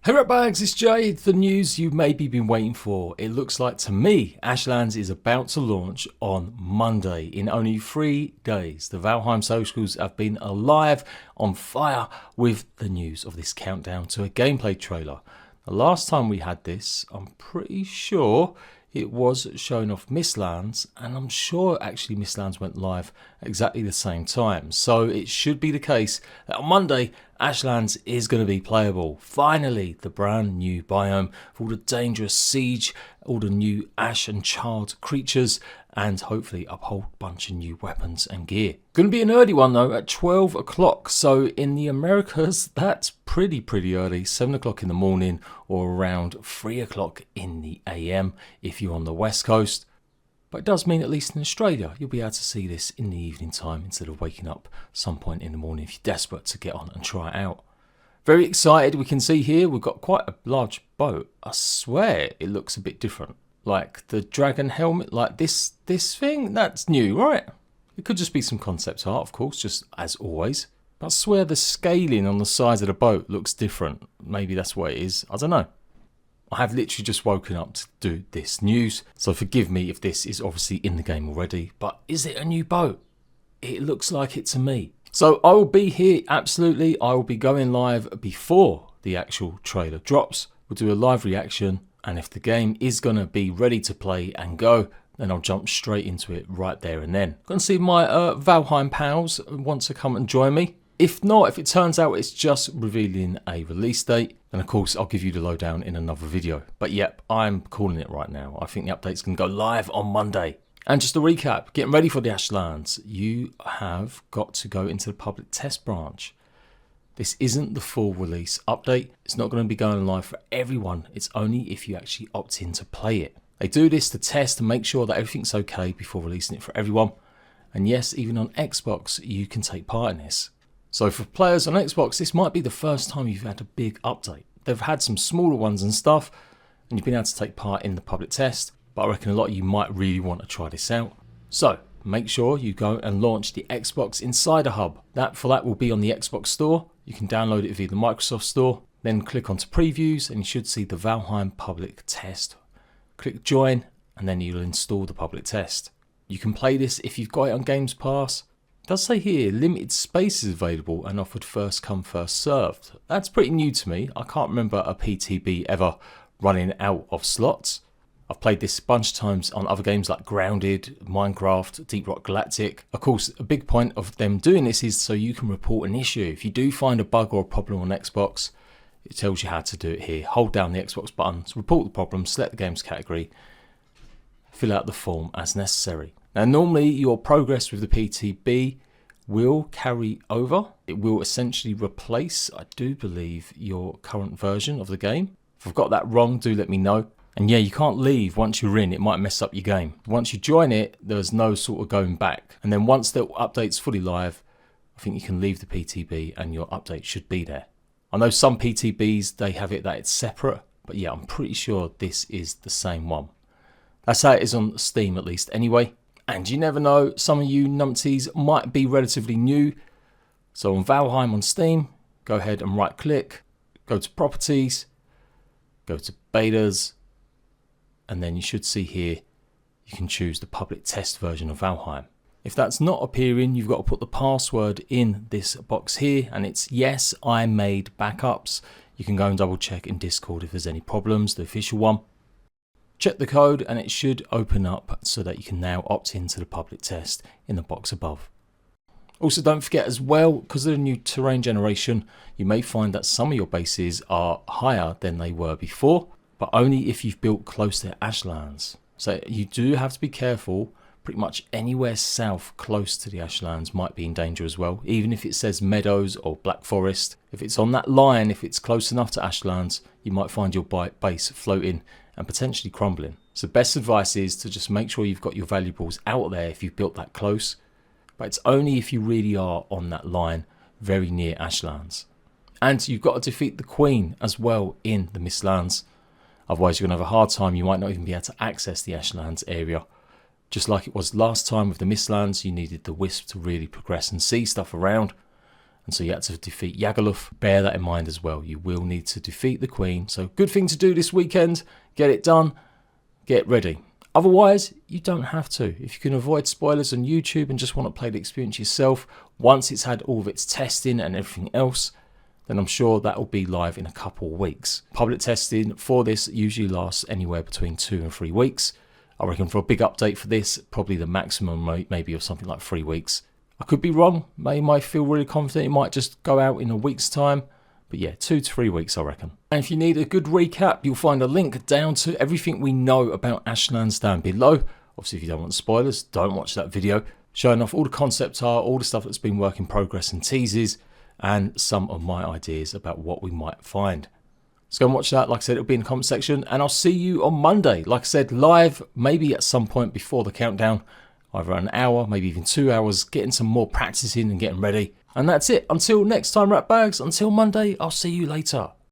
Hey ratbags, it's Jade. The news you maybe been waiting for. It looks like to me Ashlands is about to launch on Monday. In only 3 days, the Valheim socials have been alive, on fire with the news of this countdown to a gameplay trailer. The last time we had this, I'm pretty sure it was showing off Mistlands, and I'm sure actually Mistlands went live at exactly the same time. So it should be the case that on Monday, Ashlands is going to be playable. Finally, the brand new biome for all the dangerous siege, all the new ash and charred creatures, and hopefully a whole bunch of new weapons and gear. Going to be an early one though, at 12 o'clock. So in the Americas, that's pretty early, 7 o'clock in the morning or around 3 o'clock in the AM if you're on the West Coast. But it does mean at least in Australia, you'll be able to see this in the evening time instead of waking up some point in the morning if you're desperate to get on and try it out. Very excited. We can see here we've got quite a large boat. I swear it looks a bit different. Like the dragon helmet, like this thing, that's new, right? It could just be some concept art, of course, just as always. But I swear the scaling on the sides of the boat looks different. Maybe that's what it is. I don't know. I have literally just woken up to do this news, so forgive me if this is obviously in the game already, but is it a new boat? It looks like it to me. So I will be here, absolutely. I will be going live before the actual trailer drops. We'll do a live reaction, and if the game is going to be ready to play and go, then I'll jump straight into it right there and then. Going to see my Valheim pals want to come and join me. If not, if it turns out it's just revealing a release date, then of course I'll give you the lowdown in another video. But yep, I'm calling it right now. I think the update's going to go live on Monday. And just a recap, getting ready for the Ashlands, you have got to go into the public test branch. This isn't the full release update. It's not going to be going live for everyone. It's only if you actually opt in to play it. They do this to test and make sure that everything's okay before releasing it for everyone. And yes, even on Xbox, you can take part in this. So for players on Xbox, this might be the first time you've had a big update. They've had some smaller ones and stuff, and you've been able to take part in the public test, but I reckon a lot of you might really want to try this out. So make sure you go and launch the Xbox Insider Hub. That will be on the Xbox Store. You can download it via the Microsoft Store, then click onto previews and you should see the Valheim public test. Click join and then you'll install the public test. You can play this if you've got it on Games Pass. It does say here limited spaces available and offered first come first served. That's pretty new to me. I can't remember a PTB ever running out of slots. I've played this a bunch of times on other games like Grounded, Minecraft, Deep Rock Galactic. Of course, a big point of them doing this is so you can report an issue. If you do find a bug or a problem on Xbox, it tells you how to do it here. Hold down the Xbox button to report the problem, select the games category, fill out the form as necessary. Now normally your progress with the PTB will carry over. It will essentially replace, I do believe, your current version of the game. If I've got that wrong, do let me know. And yeah, you can't leave once you're in, it might mess up your game. Once you join it, there's no sort of going back. And then once the update's fully live, I think you can leave the PTB and your update should be there. I know some PTBs, they have it that it's separate, but yeah, I'm pretty sure this is the same one. That's how it is on Steam at least anyway. And you never know, some of you numpties might be relatively new. So on Valheim on Steam, go ahead and right click, go to properties, go to betas, and then you should see here, you can choose the public test version of Valheim. If that's not appearing, you've got to put the password in this box here, and it's yes, I made backups. You can go and double check in Discord if there's any problems, the official one. Check the code and it should open up so that you can now opt into the public test in the box above. Also don't forget as well, because of the new terrain generation, you may find that some of your bases are higher than they were before, but only if you've built close to Ashlands. So you do have to be careful. Pretty much anywhere south close to the Ashlands might be in danger as well, even if it says meadows or black forest. If it's on that line, if it's close enough to Ashlands, you might find your base floating and potentially crumbling. So best advice is to just make sure you've got your valuables out there if you've built that close, but it's only if you really are on that line very near Ashlands. And you've got to defeat the Queen as well in the Mistlands. Otherwise you're going to have a hard time. You might not even be able to access the Ashlands area. Just like it was last time with the Mistlands, you needed the Wisp to really progress and see stuff around. and so you had to defeat Yagaloth. Bear that in mind as well. You will need to defeat the queen. So good thing to do this weekend. Get it done. Get ready. Otherwise, you don't have to. If you can avoid spoilers on YouTube and just want to play the experience yourself, once it's had all of its testing and everything else, then I'm sure that will be live in a couple of weeks. Public testing for this usually lasts anywhere between 2 and 3 weeks. I reckon for a big update for this, probably the maximum maybe of something like 3 weeks. I could be wrong. They might feel really confident. It might just go out in a week's time. But yeah, 2 to 3 weeks, I reckon. And if you need a good recap, you'll find a link down to everything we know about Ashlands down below. Obviously, if you don't want spoilers, don't watch that video. Showing off all the concept art, all the stuff that's been work in progress and teases, and some of my ideas about what we might find. So go and watch that. Like I said, it'll be in the comment section, and I'll see you on Monday. Like I said, live, maybe at some point before the countdown, either an hour, maybe even 2 hours, getting some more practice in and getting ready. And that's it. Until next time, Ratbags, until Monday, I'll see you later.